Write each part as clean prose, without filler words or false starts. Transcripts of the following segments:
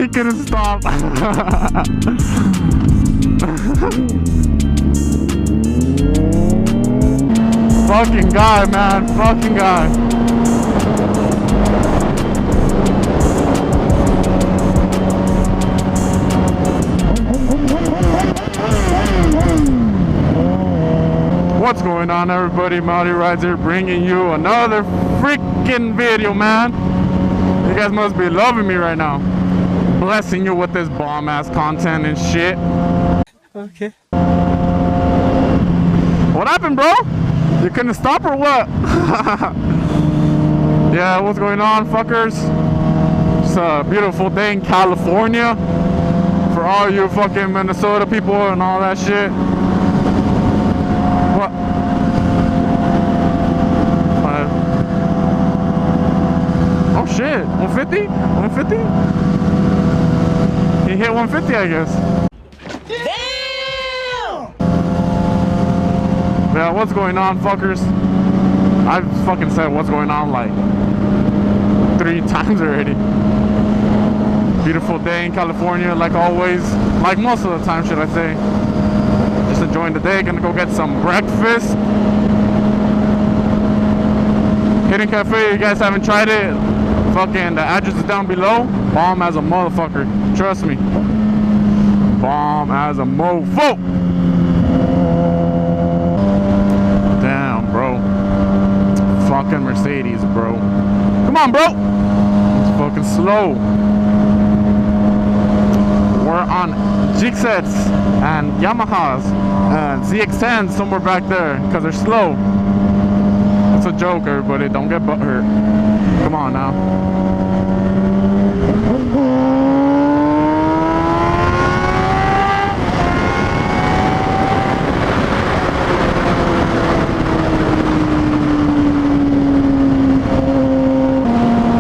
He couldn't stop. Fucking guy, man. Fucking guy. What's going on, everybody? Maori Rides here, bringing you another freaking video, man. You guys must be loving me right now. Blessing you with this bomb-ass content and shit. Okay. What happened, bro? You couldn't stop or what? Yeah, what's going on, fuckers? It's a beautiful day in California. For all you fucking Minnesota people and all that shit. What? Oh shit, 150? 150? He hit 150, I guess. Damn! Yeah, what's going on, fuckers? I've fucking said what's going on like 3 times already. Beautiful day in California, like always. Like most of the time, should I say. Just enjoying the day, gonna go get some breakfast. Hidden Cafe, you guys haven't tried it, fucking the address is down below. Bomb as a motherfucker, trust me. Bomb as a mofo. Damn, bro. Fucking Mercedes, bro. Come on, bro. It's fucking slow. We're on Jigsets and Yamahas and ZX10s somewhere back there because they're slow. It's a joke, everybody. Don't get butthurt. Come on now.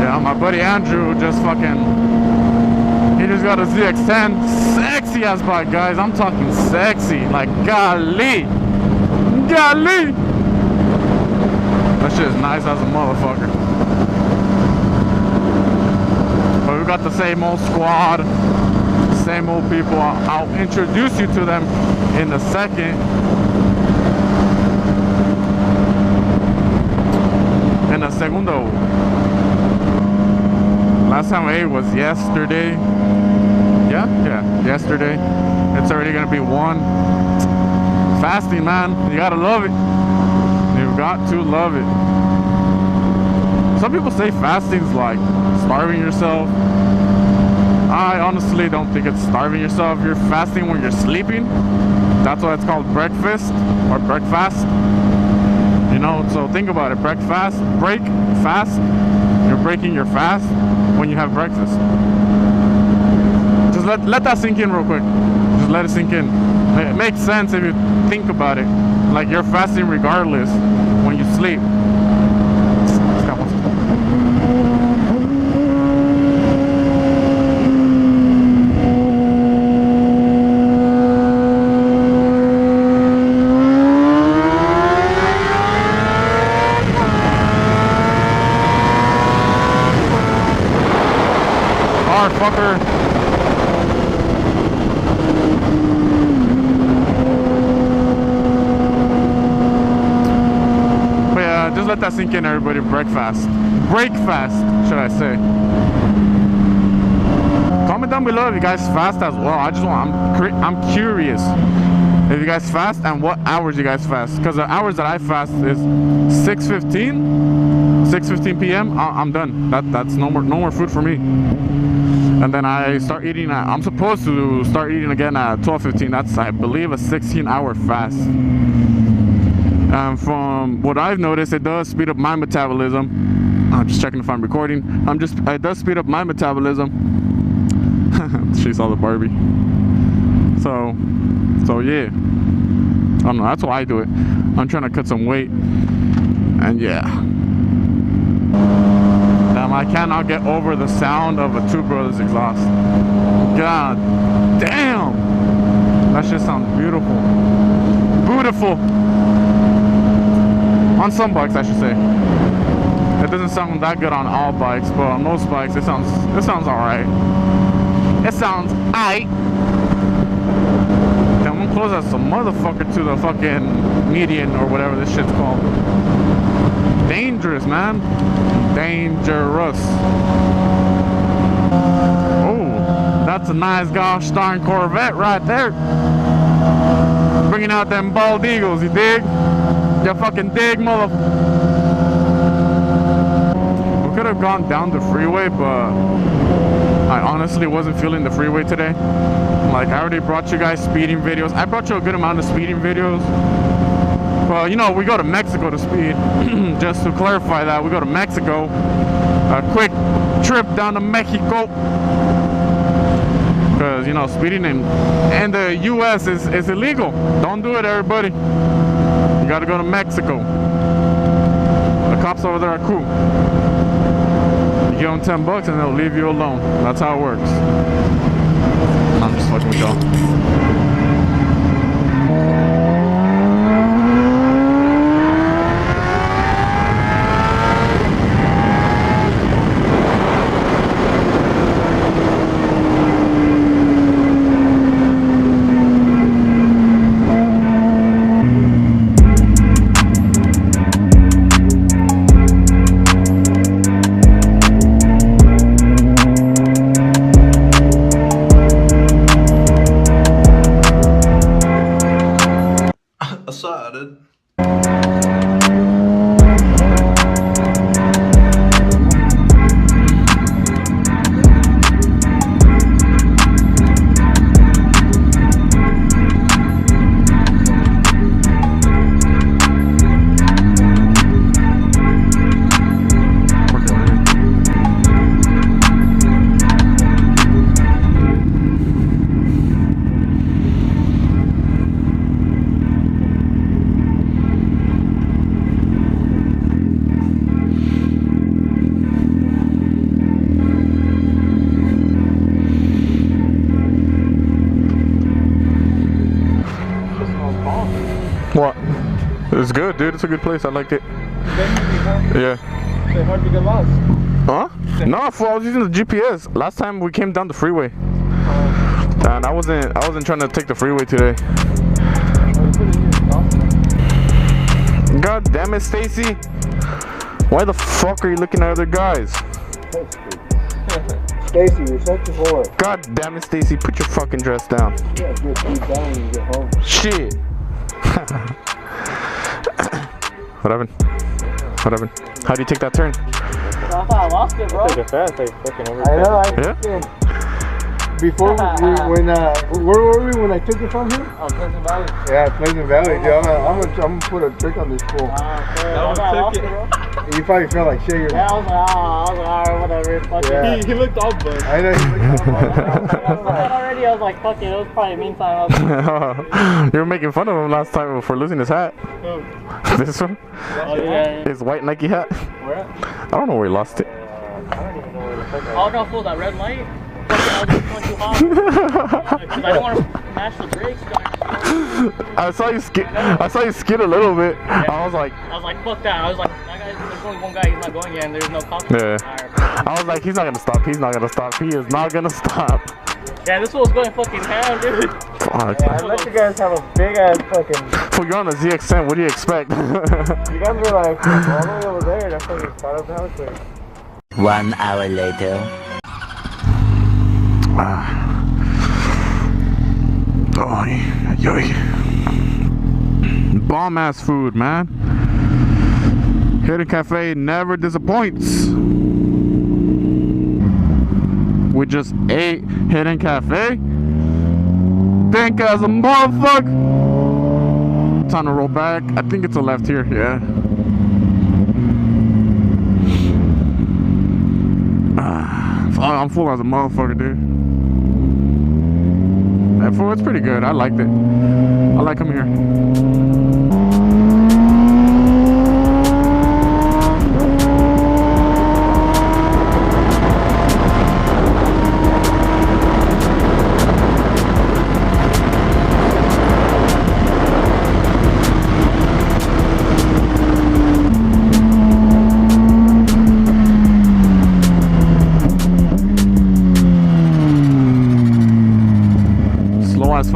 Yeah, my buddy Andrew just fucking... He just got a ZX10. Sexy ass bike, guys. I'm talking sexy. Like, golly. Golly. That shit is nice as a motherfucker. But we got the same old squad. Same old people. I'll introduce you to them in a second. In a segundo. Last time I ate was yesterday. Yeah, yesterday. It's already gonna be 1. Fasting, man. You gotta love it. You've got to love it. Some people say fasting's like starving yourself. I honestly don't think it's starving yourself. You're fasting when you're sleeping. That's why it's called breakfast or breakfast. You know, so think about it. Break fast. You're breaking your fast when you have breakfast. Just let that sink in real quick. Just let it sink in. It makes sense if you think about it. Like you're fasting regardless when you sleep. Hard fucker. Just let that sink in, everybody. Breakfast, should I say? Comment down below if you guys fast as well. I'm curious if you guys fast and what hours you guys fast. Because the hours that I fast is 6:15 p.m. I'm done. That's no more food for me. And then I start eating. I'm supposed to start eating again at 12:15. That's, I believe, a 16-hour fast. From what I've noticed, it does speed up my metabolism. I'm just checking if I'm recording. It does speed up my metabolism. She saw the Barbie. So yeah. I don't know. That's why I do it. I'm trying to cut some weight. And yeah. Damn, I cannot get over the sound of a Two Brothers exhaust. God damn. That shit sounds beautiful. Beautiful. On some bikes, I should say. It doesn't sound that good on all bikes, but on most bikes, it sounds alright. It sounds aight. Damn, I'm close as some motherfucker to the fucking median or whatever this shit's called. Dangerous, man. Dangerous. Oh, that's a nice gosh darn Corvette right there. Bringing out them bald eagles, you dig? You fucking dig, mother. We could have gone down the freeway, but I honestly wasn't feeling the freeway today. Like, I already brought you guys speeding videos. I brought you a good amount of speeding videos. Well, you know, we go to Mexico to speed. Just to clarify that, we go to Mexico. A quick trip down to Mexico. Because, you know, speeding in the U.S. is illegal. Don't do it, everybody. You gotta go to Mexico. The cops over there are cool. You give them $10 and they'll leave you alone. That's how it works. I'm just fucking with y'all. Aside. What? It's good, dude. It's a good place. I liked it. Yeah. It's hard to get lost. Huh? No, I was using the GPS. Last time we came down the freeway. And I wasn't trying to take the freeway today. God damn it, Stacy. Why the fuck are you looking at other guys? Stacy, you're such a whore. God damn it, Stacy. Put your fucking dress down. Yeah, get feet down when you get home. Shit. What happened? What happened? How do you take that turn? I thought I lost it, bro. Take it fast, like fucking over. I know, Yeah? Before where were we when I took it from him? Oh, Pleasant Valley. Yeah, Pleasant Valley, dude. I'm gonna put a trick on this fool. You probably felt like shit. Yeah, I was like, alright, whatever. Fuck Yeah. it. He looked all good. I know. He looked Already, I was like, fuck it. It was probably meantime. You were making fun of him last time for losing his hat. This one? Oh, yeah. His white Nike hat? Where at? I don't know where he lost it. I don't even know where the fuck Oh, no, fool, that red light. I was just going too hot. Because I don't want to mash the brakes. I saw you skid a little bit. Yeah. I was like, fuck that. I was like, that guy's, there's only one guy, he's not going yet, and there's no cops. yeah. I was like, he's not gonna stop. He's not gonna stop. He is not gonna stop. Yeah, this fool's going fucking ham, dude. Fuck. Yeah, I let you guys have a big ass fucking. Well, you're on the ZX10. What do you expect? You guys were like all the way over there. That's why you caught up hella quick. 1 hour later. Oh, yoy. Bomb ass food, man. Hidden Cafe never disappoints. We just ate Hidden Cafe. Think as a motherfucker. Time to roll back. I think it's a left here, yeah. I'm full as a motherfucker, dude. And for it's pretty good. I liked it. I like coming here.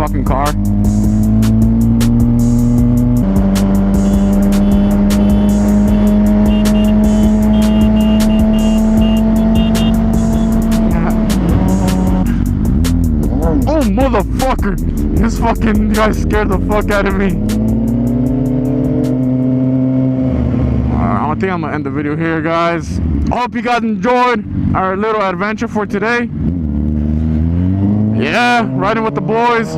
fucking car. Oh, motherfucker! This fucking guy scared the fuck out of me. I think I'm gonna end the video here, guys. I hope you guys enjoyed our little adventure for today. Yeah, riding with the boys.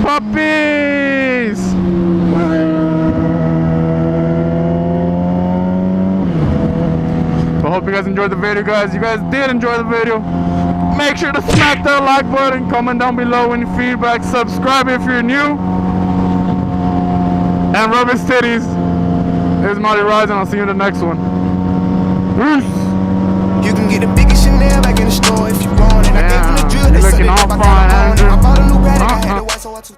Puppies! I hope you guys enjoyed the video, guys. You guys did enjoy the video. Make sure to smack that like button, comment down below any feedback, subscribe if you're new, and rub his titties. This is Marty Rise, and I'll see you in the next one. Peace. You can get the biggest Chanel back in the store if you want it. I gave him the drill, they you're said looking it all up, I fine, got a Andrew. I bought a new bag, I had to watch, so I took